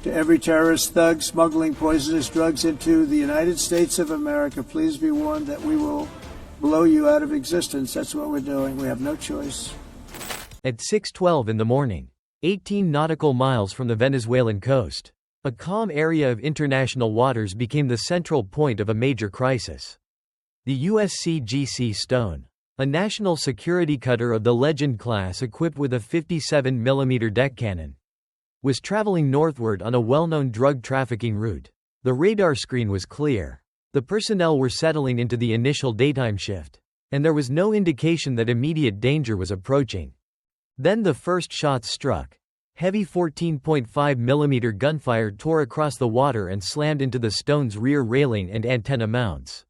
To every terrorist thug smuggling poisonous drugs into the United States of America, please be warned that we will blow you out of existence. That's what we're doing. We have no choice. At 6:12 in the morning, 18 nautical miles from the Venezuelan coast, a calm area of international waters became the central point of a major crisis. The USCGC Stone, a national security cutter of the Legend class equipped with a 57mm deck cannon, was traveling northward on a well-known drug trafficking route. The radar screen was clear. The personnel were settling into the initial daytime shift, and there was no indication that immediate danger was approaching. Then the first shots struck. Heavy 14.5mm gunfire tore across the water and slammed into the Stone's rear railing and antenna mounts,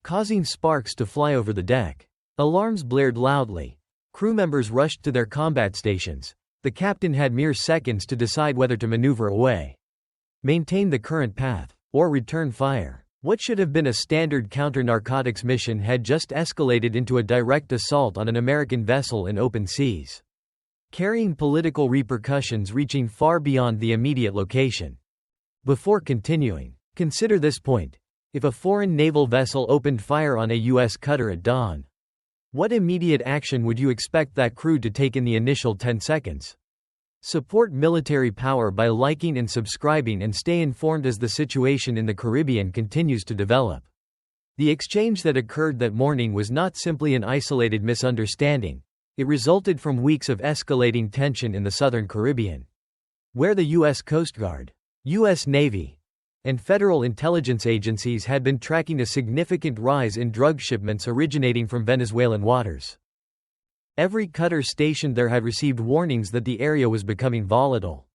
causing sparks to fly over the deck. Alarms blared loudly. Crew members rushed to their combat stations. The captain had mere seconds to decide whether to maneuver away, maintain the current path, or return fire. What should have been a standard counter-narcotics mission had just escalated into a direct assault on an American vessel in open seas, carrying political repercussions reaching far beyond the immediate location. Before continuing, consider this point. If a foreign naval vessel opened fire on a U.S. cutter at dawn, what immediate action would you expect that crew to take in the initial 10 seconds? Support military power by liking and subscribing, and stay informed as the situation in the Caribbean continues to develop. The exchange that occurred that morning was not simply an isolated misunderstanding. It resulted from weeks of escalating tension in the southern Caribbean, where the U.S. Coast Guard, U.S. Navy, and federal intelligence agencies had been tracking a significant rise in drug shipments originating from Venezuelan waters. Every cutter stationed there had received warnings that the area was becoming volatile,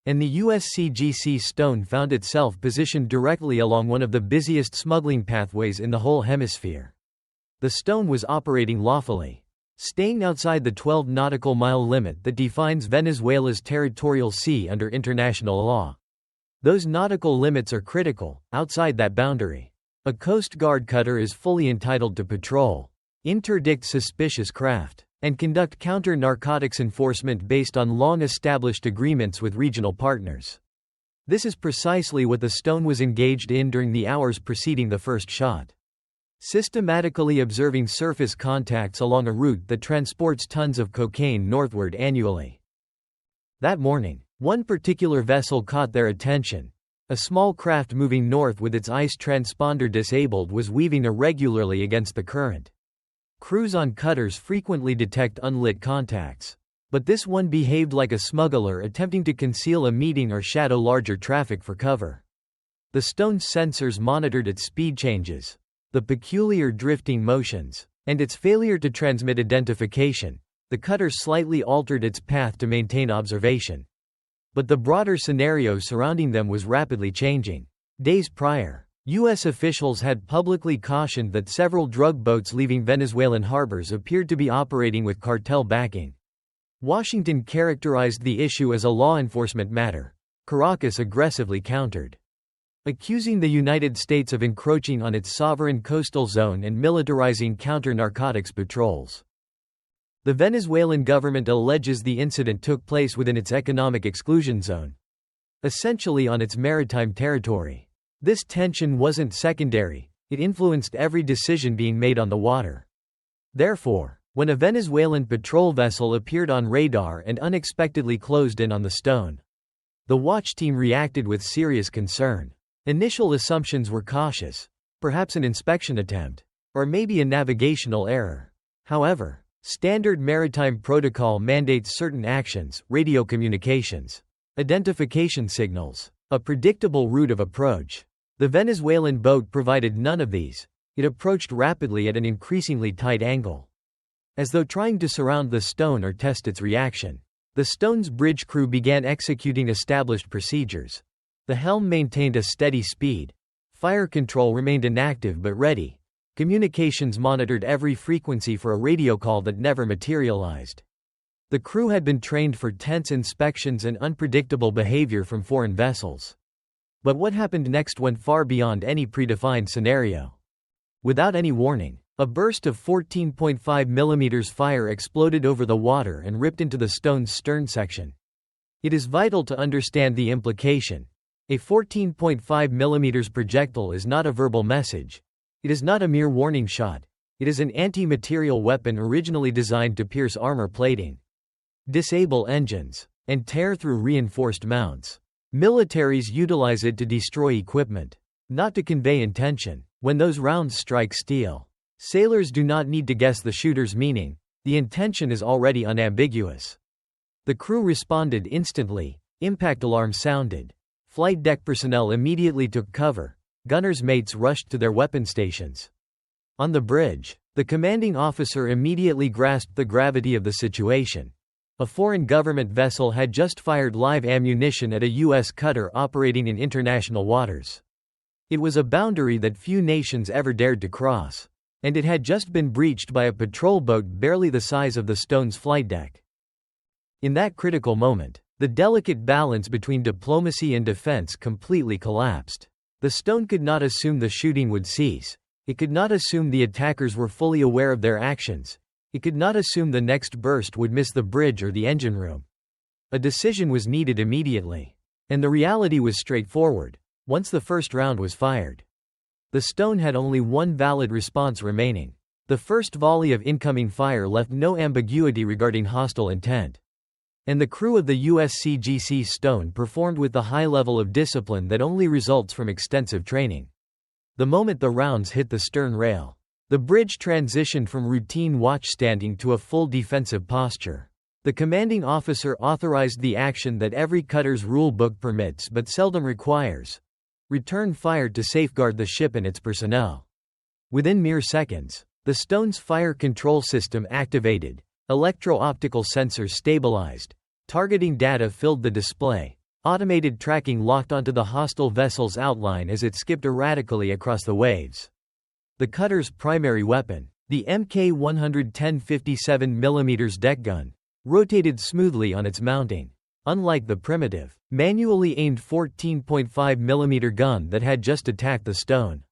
and the USCGC Stone found itself positioned directly along one of the busiest smuggling pathways in the whole hemisphere. The Stone was operating lawfully, staying outside the 12 nautical mile limit that defines Venezuela's territorial sea under international law. Those nautical limits are critical. Outside that boundary, a Coast Guard cutter is fully entitled to patrol, interdict suspicious craft, and conduct counter-narcotics enforcement based on long-established agreements with regional partners. This is precisely what the Stone was engaged in during the hours preceding the first shot, systematically observing surface contacts along a route that transports tons of cocaine northward annually. That morning, one particular vessel caught their attention. A small craft moving north with its ice transponder disabled was weaving irregularly against the current. Crews on cutters frequently detect unlit contacts, but this one behaved like a smuggler attempting to conceal a meeting or shadow larger traffic for cover. The Stone's sensors monitored its speed changes, the peculiar drifting motions, and its failure to transmit identification. The cutter slightly altered its path to maintain observation, but the broader scenario surrounding them was rapidly changing. Days prior, U.S. officials had publicly cautioned that several drug boats leaving Venezuelan harbors appeared to be operating with cartel backing. Washington characterized the issue as a law enforcement matter. Caracas aggressively countered, accusing the United States of encroaching on its sovereign coastal zone and militarizing counter-narcotics patrols. The Venezuelan government alleges the incident took place within its economic exclusion zone, essentially on its maritime territory. This tension wasn't secondary, it influenced every decision being made on the water. Therefore, when a Venezuelan patrol vessel appeared on radar and unexpectedly closed in on the Stone, the watch team reacted with serious concern. Initial assumptions were cautious, perhaps an inspection attempt, or maybe a navigational error. However, standard maritime protocol mandates certain actions: radio communications, identification signals, a predictable route of approach. The Venezuelan boat provided none of these. It approached rapidly at an increasingly tight angle, as though trying to surround the Stone or test its reaction. The Stone's bridge crew began executing established procedures. The helm maintained a steady speed. Fire control remained inactive but ready. Communications monitored every frequency for a radio call that never materialized. The crew had been trained for tense inspections and unpredictable behavior from foreign vessels. But what happened next went far beyond any predefined scenario. Without any warning, a burst of 14.5 mm fire exploded over the water and ripped into the Stone's stern section. It is vital to understand the implication. A 14.5 mm projectile is not a verbal message. It is not a mere warning shot. It is an anti-material weapon originally designed to pierce armor plating, disable engines, and tear through reinforced mounts. Militaries utilize it to destroy equipment, not to convey intention. When those rounds strike steel, sailors do not need to guess the shooter's meaning. The intention is already unambiguous. The crew responded instantly. Impact alarm sounded. Flight deck personnel immediately took cover. Gunners' mates rushed to their weapon stations. On the bridge, the commanding officer immediately grasped the gravity of the situation. A foreign government vessel had just fired live ammunition at a U.S. cutter operating in international waters. It was a boundary that few nations ever dared to cross, and it had just been breached by a patrol boat barely the size of the Stone's flight deck. In that critical moment, the delicate balance between diplomacy and defense completely collapsed. The Stone could not assume the shooting would cease. It could not assume the attackers were fully aware of their actions. It could not assume the next burst would miss the bridge or the engine room. A decision was needed immediately. And the reality was straightforward. Once the first round was fired, the Stone had only one valid response remaining. The first volley of incoming fire left no ambiguity regarding hostile intent. And the crew of the USCGC Stone performed with the high level of discipline that only results from extensive training. The moment the rounds hit the stern rail, the bridge transitioned from routine watchstanding to a full defensive posture. The commanding officer authorized the action that every cutter's rule book permits but seldom requires. Return fire to safeguard the ship and its personnel. Within mere seconds, the Stone's fire control system activated, electro-optical sensors stabilized, targeting data filled the display, automated tracking locked onto the hostile vessel's outline as it skipped erratically across the waves. The cutter's primary weapon, the Mk 110 57mm deck gun, rotated smoothly on its mounting. Unlike the primitive, manually aimed 14.5mm gun that had just attacked the Stone,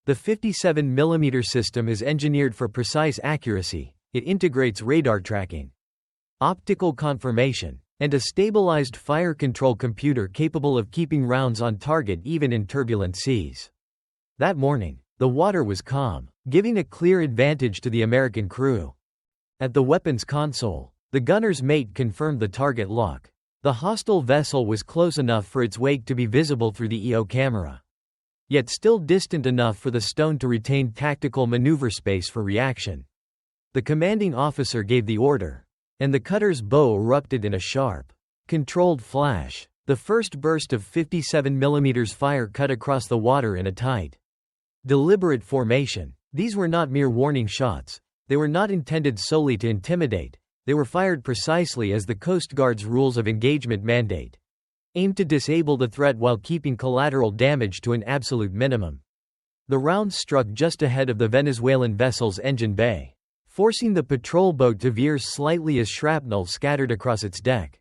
the 57mm system is engineered for precise accuracy. It integrates radar tracking, optical confirmation, and a stabilized fire control computer capable of keeping rounds on target even in turbulent seas. That morning, the water was calm, giving a clear advantage to the American crew. At the weapons console, the gunner's mate confirmed the target lock. The hostile vessel was close enough for its wake to be visible through the EO camera, yet still distant enough for the Stone to retain tactical maneuver space for reaction. The commanding officer gave the order, and the cutter's bow erupted in a sharp, controlled flash. The first burst of 57mm fire cut across the water in a tight, deliberate formation. These were not mere warning shots. They were not intended solely to intimidate. They were fired precisely as the Coast Guard's rules of engagement mandate, aimed to disable the threat while keeping collateral damage to an absolute minimum. The rounds struck just ahead of the Venezuelan vessel's engine bay, forcing the patrol boat to veer slightly as shrapnel scattered across its deck.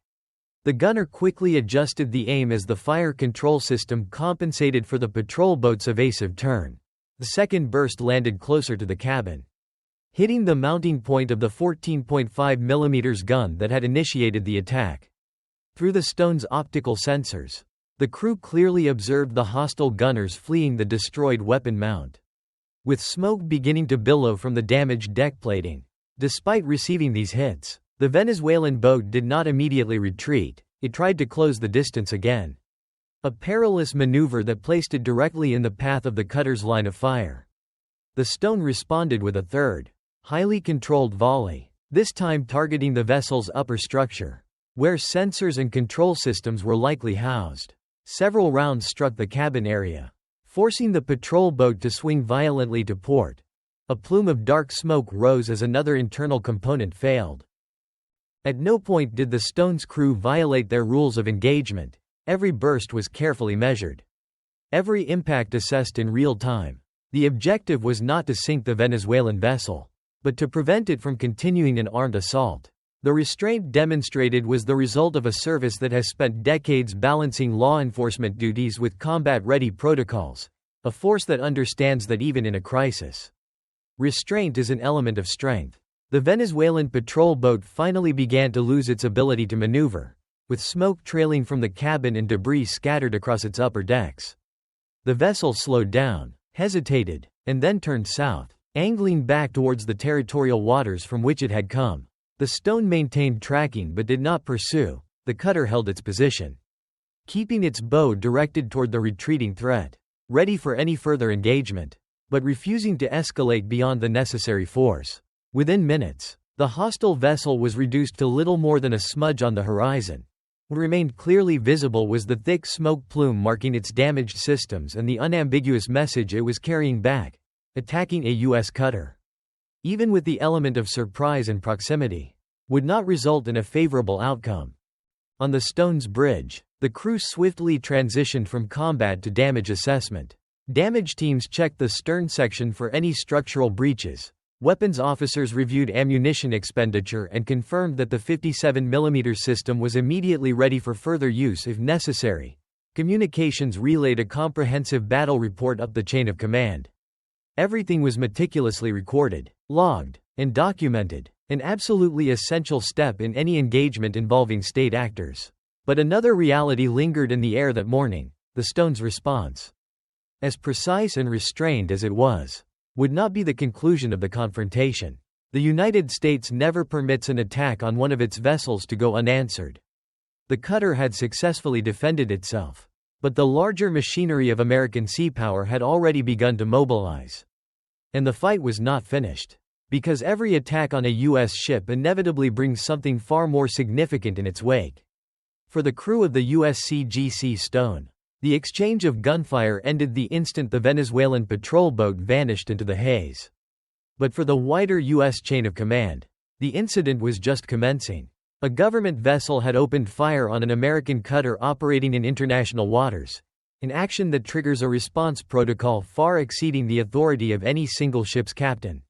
The gunner quickly adjusted the aim as the fire control system compensated for the patrol boat's evasive turn. The second burst landed closer to the cabin, hitting the mounting point of the 14.5mm gun that had initiated the attack. Through the Stone's optical sensors, the crew clearly observed the hostile gunners fleeing the destroyed weapon mount, with smoke beginning to billow from the damaged deck plating. Despite receiving these hits, the Venezuelan boat did not immediately retreat. It tried to close the distance again, a perilous maneuver that placed it directly in the path of the cutter's line of fire. The Stone responded with a third, highly controlled volley, this time targeting the vessel's upper structure, where sensors and control systems were likely housed. Several rounds struck the cabin area, forcing the patrol boat to swing violently to port. A plume of dark smoke rose as another internal component failed. At no point did the Stone's crew violate their rules of engagement. Every burst was carefully measured, every impact assessed in real time. The objective was not to sink the Venezuelan vessel, but to prevent it from continuing an armed assault. The restraint demonstrated was the result of a service that has spent decades balancing law enforcement duties with combat-ready protocols, a force that understands that even in a crisis, restraint is an element of strength. The Venezuelan patrol boat finally began to lose its ability to maneuver. with smoke trailing from the cabin and debris scattered across its upper decks. The vessel slowed down, hesitated, and then turned south, angling back towards the territorial waters from which it had come. The Stone maintained tracking but did not pursue. The cutter held its position, keeping its bow directed toward the retreating threat, ready for any further engagement, but refusing to escalate beyond the necessary force. Within minutes, the hostile vessel was reduced to little more than a smudge on the horizon. What remained clearly visible was the thick smoke plume marking its damaged systems and the unambiguous message it was carrying back: attacking a U.S. cutter, even with the element of surprise and proximity, would not result in a favorable outcome. On the Stone's bridge, the crew swiftly transitioned from combat to damage assessment. Damage teams checked the stern section for any structural breaches. Weapons officers reviewed ammunition expenditure and confirmed that the 57mm system was immediately ready for further use if necessary. Communications relayed a comprehensive battle report up the chain of command. Everything was meticulously recorded, logged, and documented, an absolutely essential step in any engagement involving state actors. But another reality lingered in the air that morning: the Stone's response, as precise and restrained as it was, would not be the conclusion of the confrontation. The United States never permits an attack on one of its vessels to go unanswered. The cutter had successfully defended itself, but the larger machinery of American sea power had already begun to mobilize. And the fight was not finished, because every attack on a U.S. ship inevitably brings something far more significant in its wake. For the crew of the USCGC Stone, the exchange of gunfire ended the instant the Venezuelan patrol boat vanished into the haze. But for the wider U.S. chain of command, the incident was just commencing. A government vessel had opened fire on an American cutter operating in international waters, an action that triggers a response protocol far exceeding the authority of any single ship's captain.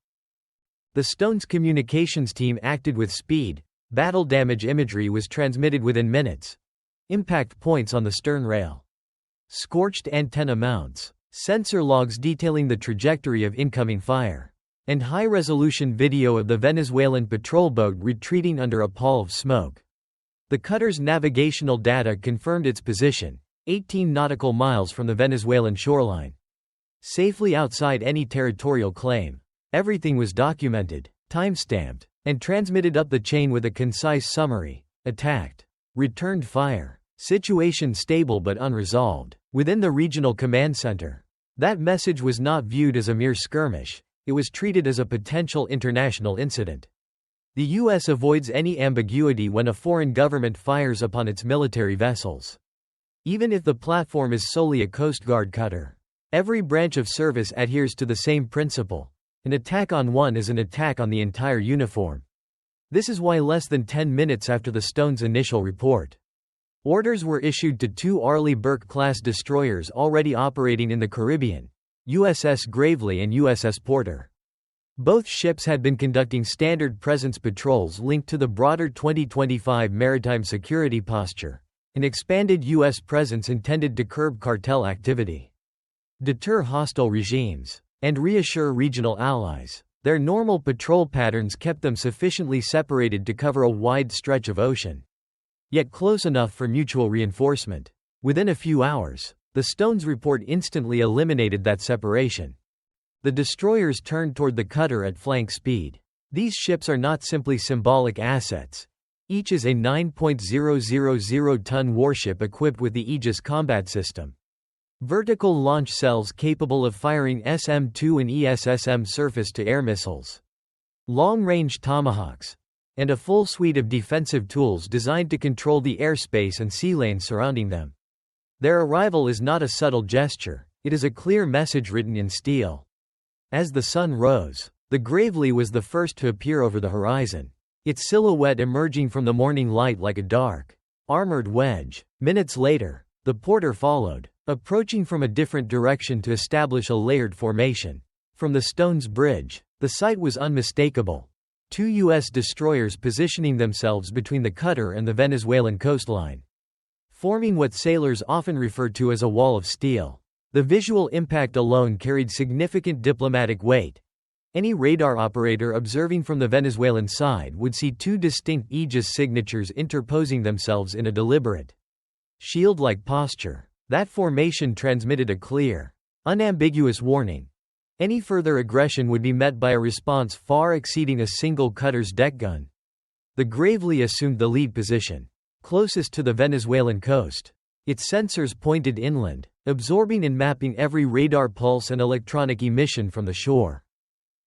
The Stone's communications team acted with speed. Battle damage imagery was transmitted within minutes. Impact points on the stern rail, scorched antenna mounts, sensor logs detailing the trajectory of incoming fire, and high-resolution video of the Venezuelan patrol boat retreating under a pall of smoke. The cutter's navigational data confirmed its position, 18 nautical miles from the Venezuelan shoreline, safely outside any territorial claim. Everything was documented, time-stamped, and transmitted up the chain with a concise summary: attacked, returned fire, situation stable but unresolved. Within the regional command center, that message was not viewed as a mere skirmish. It was treated as a potential international incident. The U.S. avoids any ambiguity when a foreign government fires upon its military vessels, even if the platform is solely a Coast Guard cutter. Every branch of service adheres to the same principle: an attack on one is an attack on the entire uniform. This is why less than 10 minutes after the Stone's initial report, orders were issued to two Arleigh Burke-class destroyers already operating in the Caribbean, USS Gravely and USS Porter. Both ships had been conducting standard presence patrols linked to the broader 2025 maritime security posture, an expanded U.S. presence intended to curb cartel activity, deter hostile regimes, and reassure regional allies. Their normal patrol patterns kept them sufficiently separated to cover a wide stretch of ocean, yet close enough for mutual reinforcement. Within a few hours, the Stone's report instantly eliminated that separation. The destroyers turned toward the cutter at flank speed. These ships are not simply symbolic assets. Each is a 9.000-ton warship equipped with the Aegis combat system, vertical launch cells capable of firing SM-2 and ESSM surface-to-air missiles, long-range tomahawks, and a full suite of defensive tools designed to control the airspace and sea lanes surrounding them. Their arrival is not a subtle gesture, it is a clear message written in steel. As the sun rose, the Gravely was the first to appear over the horizon, its silhouette emerging from the morning light like a dark, armored wedge. Minutes later, the Porter followed, approaching from a different direction to establish a layered formation. From the Stone's bridge, the sight was unmistakable: two U.S. destroyers positioning themselves between the cutter and the Venezuelan coastline, forming what sailors often refer to as a wall of steel. The visual impact alone carried significant diplomatic weight. Any radar operator observing from the Venezuelan side would see two distinct aegis signatures interposing themselves in a deliberate, shield-like posture. That formation transmitted a clear, unambiguous warning. Any further aggression would be met by a response far exceeding a single cutter's deck gun. The Gravely assumed the lead position, closest to the Venezuelan coast. Its sensors pointed inland, absorbing and mapping every radar pulse and electronic emission from the shore.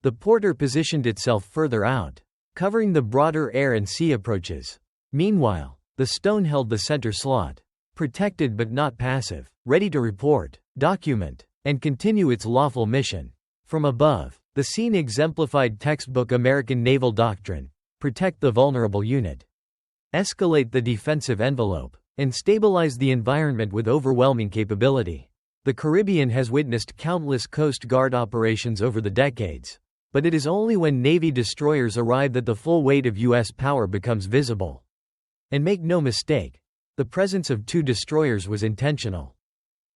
The Porter positioned itself further out, covering the broader air and sea approaches. Meanwhile, the Stone held the center slot, protected but not passive, ready to report, document, and continue its lawful mission. From above, the scene exemplified textbook American naval doctrine: protect the vulnerable unit, escalate the defensive envelope, and stabilize the environment with overwhelming capability. The Caribbean has witnessed countless Coast Guard operations over the decades, but it is only when Navy destroyers arrive that the full weight of U.S. power becomes visible. And make no mistake, the presence of two destroyers was intentional.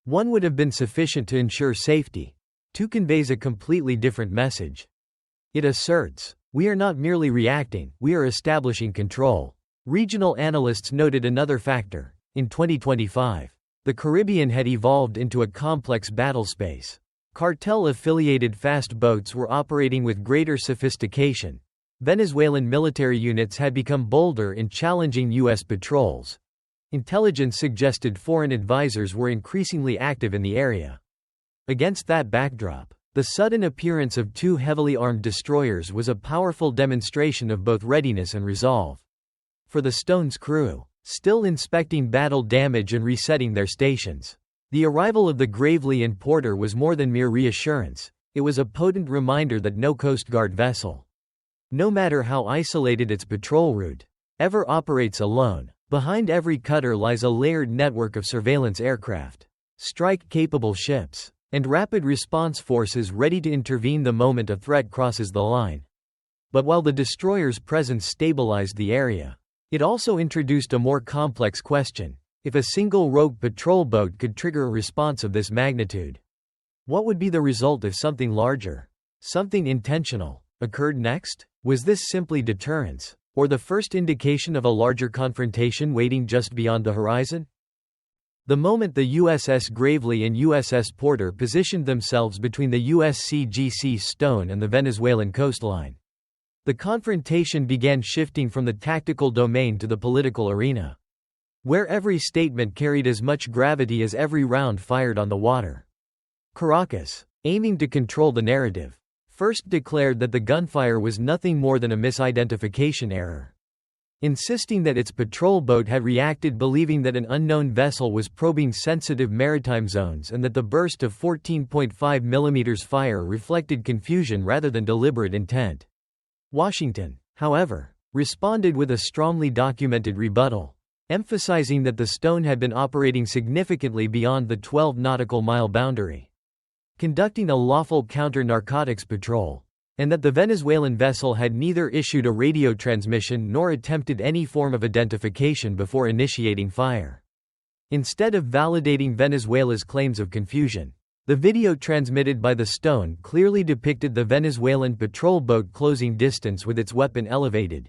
One would have been sufficient to ensure safety. Two conveys a completely different message. It asserts, we are not merely reacting, we are establishing control. Regional analysts noted another factor. In 2025, the Caribbean had evolved into a complex battle space. Cartel-affiliated fast boats were operating with greater sophistication. Venezuelan military units had become bolder in challenging U.S. patrols. Intelligence suggested foreign advisors were increasingly active in the area. Against that backdrop, the sudden appearance of two heavily armed destroyers was a powerful demonstration of both readiness and resolve. For the Stone's crew, still inspecting battle damage and resetting their stations, the arrival of the Gravely and Porter was more than mere reassurance. It was a potent reminder that no Coast Guard vessel, no matter how isolated its patrol route, ever operates alone. Behind every cutter lies a layered network of surveillance aircraft, strike-capable ships, and rapid response forces ready to intervene the moment a threat crosses the line. But while the destroyer's presence stabilized the area, it also introduced a more complex question: if a single rogue patrol boat could trigger a response of this magnitude, what would be the result if something larger, something intentional, occurred next? Was this simply deterrence, or the first indication of a larger confrontation waiting just beyond the horizon? The moment the USS Gravely and USS Porter positioned themselves between the USCGC Stone and the Venezuelan coastline, the confrontation began shifting from the tactical domain to the political arena, where every statement carried as much gravity as every round fired on the water. Caracas, aiming to control the narrative, first declared that the gunfire was nothing more than a misidentification error, insisting that its patrol boat had reacted believing that an unknown vessel was probing sensitive maritime zones and that the burst of 14.5 mm fire reflected confusion rather than deliberate intent. Washington, however, responded with a strongly documented rebuttal, emphasizing that the Stone had been operating significantly beyond the 12 nautical mile boundary, conducting a lawful counter-narcotics patrol, and that the Venezuelan vessel had neither issued a radio transmission nor attempted any form of identification before initiating fire. Instead of validating Venezuela's claims of confusion, the video transmitted by the Stone clearly depicted the Venezuelan patrol boat closing distance with its weapon elevated,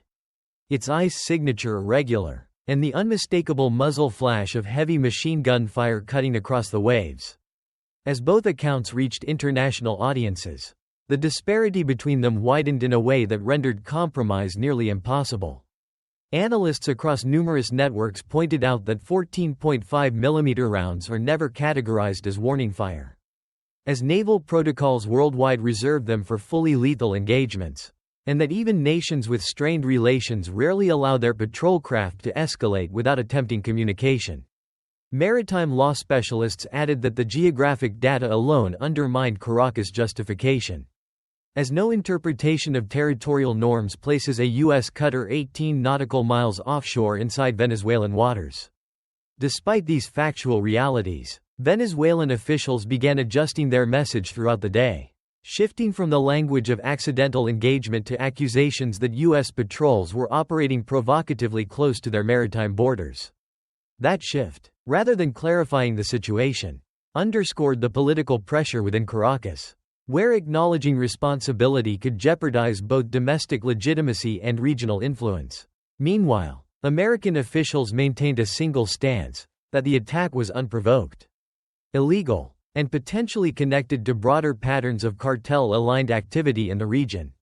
its ice signature irregular, and the unmistakable muzzle flash of heavy machine gun fire cutting across the waves. As both accounts reached international audiences, the disparity between them widened in a way that rendered compromise nearly impossible. Analysts across numerous networks pointed out that 14.5 mm rounds are never categorized as warning fire, as naval protocols worldwide reserve them for fully lethal engagements, and that even nations with strained relations rarely allow their patrol craft to escalate without attempting communication. Maritime law specialists added that the geographic data alone undermined Caracas' justification, as no interpretation of territorial norms places a U.S. cutter 18 nautical miles offshore inside Venezuelan waters. Despite these factual realities, Venezuelan officials began adjusting their message throughout the day, shifting from the language of accidental engagement to accusations that U.S. patrols were operating provocatively close to their maritime borders. That shift, rather than clarifying the situation, underscored the political pressure within Caracas. where acknowledging responsibility could jeopardize both domestic legitimacy and regional influence. Meanwhile, American officials maintained a single stance, that the attack was unprovoked, illegal, and potentially connected to broader patterns of cartel-aligned activity in the region.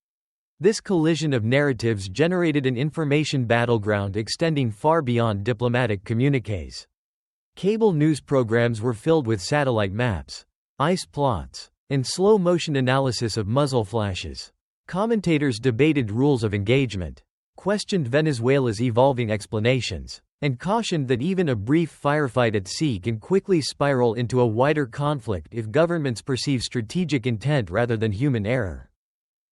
This collision of narratives generated an information battleground extending far beyond diplomatic communiques. Cable news programs were filled with satellite maps, ice plots, and slow-motion analysis of muzzle flashes. Commentators debated rules of engagement, questioned Venezuela's evolving explanations, and cautioned that even a brief firefight at sea can quickly spiral into a wider conflict if governments perceive strategic intent rather than human error.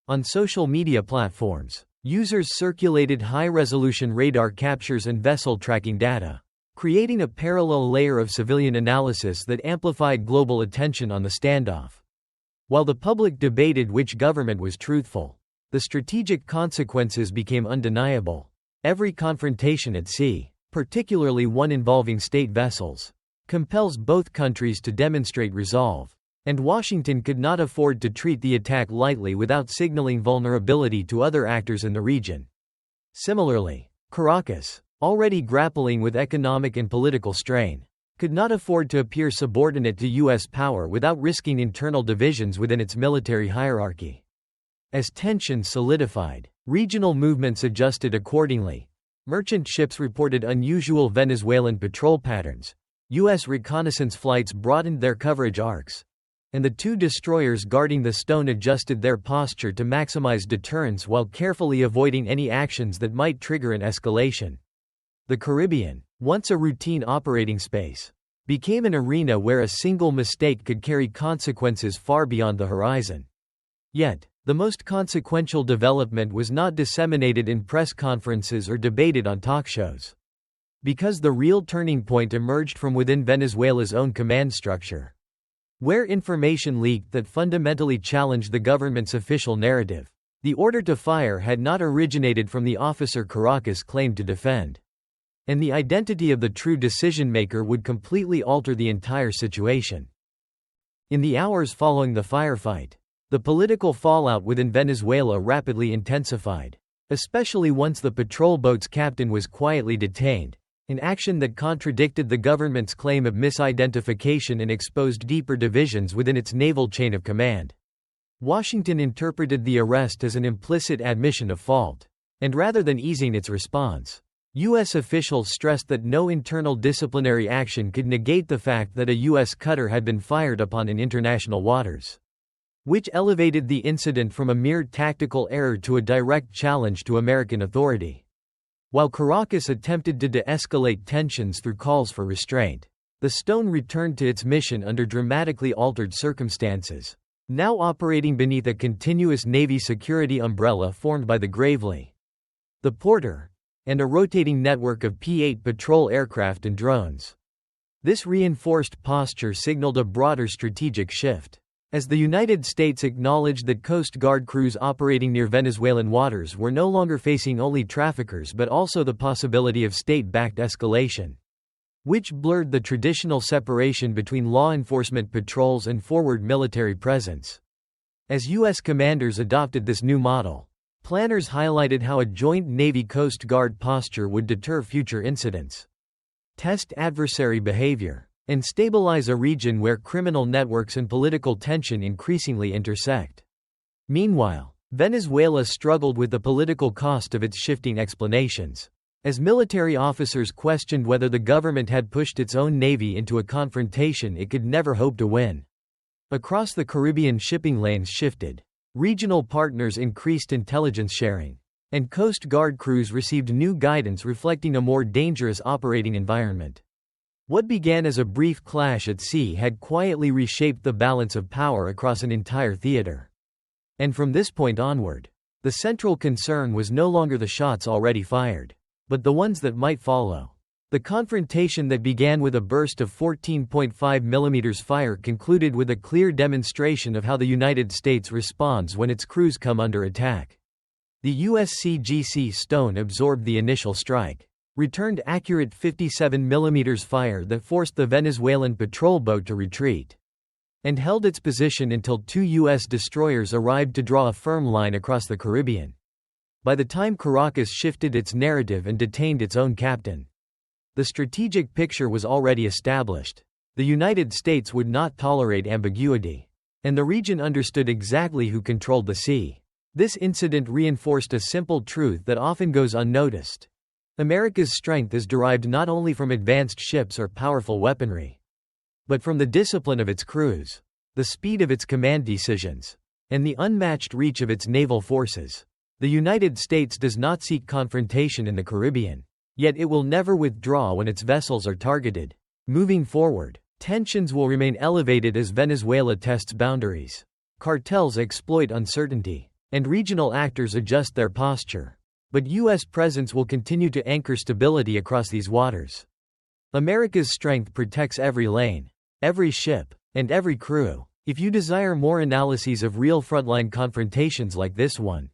On social media platforms, users circulated high-resolution radar captures and vessel tracking data, creating a parallel layer of civilian analysis that amplified global attention on the standoff. While the public debated which government was truthful, the strategic consequences became undeniable. Every confrontation at sea, particularly one involving state vessels, compels both countries to demonstrate resolve, and Washington could not afford to treat the attack lightly without signaling vulnerability to other actors in the region. Similarly, Caracas, already grappling with economic and political strain, could not afford to appear subordinate to U.S. power without risking internal divisions within its military hierarchy. As tensions solidified, regional movements adjusted accordingly. Merchant ships reported unusual Venezuelan patrol patterns, U.S. reconnaissance flights broadened their coverage arcs, and the two destroyers guarding the Stone adjusted their posture to maximize deterrence while carefully avoiding any actions that might trigger an escalation. The Caribbean, once a routine operating space, became an arena where a single mistake could carry consequences far beyond the horizon. Yet, the most consequential development was not disseminated in press conferences or debated on talk shows. Because the real turning point emerged from within Venezuela's own command structure, where information leaked that fundamentally challenged the government's official narrative. The order to fire had not originated from the officer Caracas claimed to defend, and the identity of the true decision-maker would completely alter the entire situation. In the hours following the firefight, the political fallout within Venezuela rapidly intensified, especially once the patrol boat's captain was quietly detained, an action that contradicted the government's claim of misidentification and exposed deeper divisions within its naval chain of command. Washington interpreted the arrest as an implicit admission of fault, and rather than easing its response, U.S. officials stressed that no internal disciplinary action could negate the fact that a U.S. cutter had been fired upon in international waters, which elevated the incident from a mere tactical error to a direct challenge to American authority. While Caracas attempted to de-escalate tensions through calls for restraint, the Stone returned to its mission under dramatically altered circumstances, now operating beneath a continuous Navy security umbrella formed by the Gravely, the Porter, and a rotating network of P-8 patrol aircraft and drones. This reinforced posture signaled a broader strategic shift, as the United States acknowledged that Coast Guard crews operating near Venezuelan waters were no longer facing only traffickers but also the possibility of state-backed escalation, which blurred the traditional separation between law enforcement patrols and forward military presence. As U.S. commanders adopted this new model, planners highlighted how a joint Navy Coast Guard posture would deter future incidents, test adversary behavior, and stabilize a region where criminal networks and political tension increasingly intersect. Meanwhile, Venezuela struggled with the political cost of its shifting explanations, as military officers questioned whether the government had pushed its own navy into a confrontation it could never hope to win. Across the Caribbean, shipping lanes shifted, regional partners increased intelligence sharing, and Coast Guard crews received new guidance reflecting a more dangerous operating environment. What began as a brief clash at sea had quietly reshaped the balance of power across an entire theater. And from this point onward, the central concern was no longer the shots already fired, but the ones that might follow. The confrontation that began with a burst of 14.5 mm fire concluded with a clear demonstration of how the United States responds when its crews come under attack. The USCGC Stone absorbed the initial strike, returned accurate 57 mm fire that forced the Venezuelan patrol boat to retreat. and held its position until 2 U.S. destroyers arrived to draw a firm line across the Caribbean. By the time Caracas shifted its narrative and detained its own captain, the strategic picture was already established. The United States would not tolerate ambiguity, and the region understood exactly who controlled the sea. This incident reinforced a simple truth that often goes unnoticed. America's strength is derived not only from advanced ships or powerful weaponry, but from the discipline of its crews, the speed of its command decisions, and the unmatched reach of its naval forces. The United States does not seek confrontation in the Caribbean, yet it will never withdraw when its vessels are targeted. Moving forward, tensions will remain elevated as Venezuela tests boundaries. Cartels exploit uncertainty, and regional actors adjust their posture. But U.S. presence will continue to anchor stability across these waters. America's strength protects every lane, every ship, and every crew. If you desire more analyses of real frontline confrontations like this one,